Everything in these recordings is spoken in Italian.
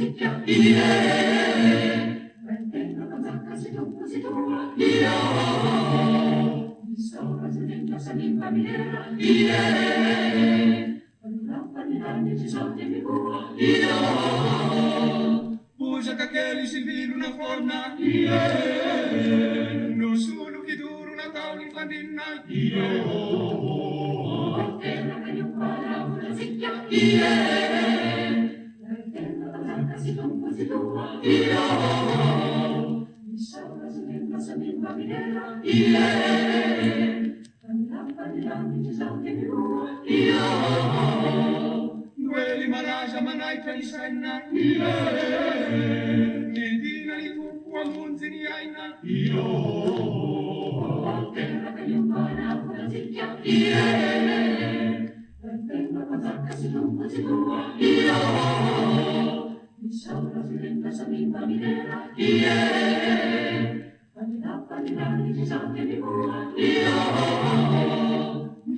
zicchia, ie, mettendo cosa casi tua, io, mi sono sentendo saliva minera, ie, lampa di anni ci sono di mia, io, usa che si vede una fonna, ie, non solo chi dura una tavola infantina, io, e la che non parla una zicchia, ie, si tua, io, mi sono sentendo saliva minera, ie, lampa di anni ci sono di mia, io, due rimalaja manai pensenna, ie, medina di tu munzini aina, io, terra che io parla una zicchia, ie, vengo cosa si tua, io, mi sono sentendo saliva minera, ie, panni ci sono di mia, io,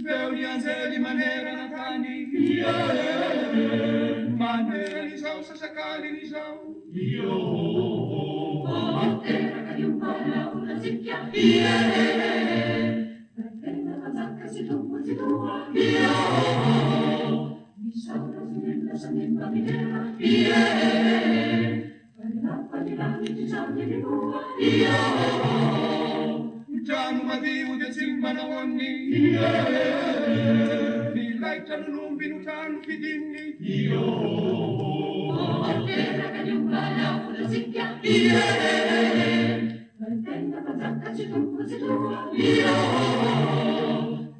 feuli anzeli manera natani, ie, manera di sausa sacali di sau, io, terra che io parla una zicchia, ie, vengo cosa si tua, io, mi sono sentendo saliva minera, ie, panni ci sono di mia, io, già non avevo del zimbano onni, ie, mi laitano non vinutano fidini, io, terra che non parla una zicchia, ie, mettendo cosa ci tua, io,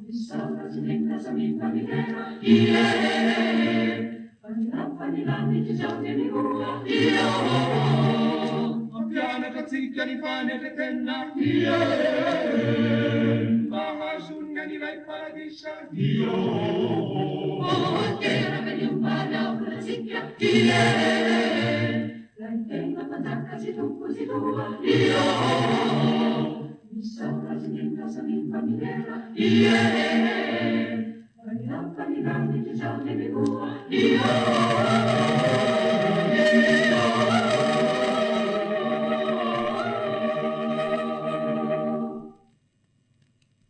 mi sono sentendo saliva minera, ie, panni ci sono di mia, io, piano che zicchia di pane che tenna, ie, ma sunna di vai paradisa, io, terra che non parla una zicchia, ie, l'intendo patacca si tua, io, mi sono sentendo saliva minera, ie, panni ci sono di mia,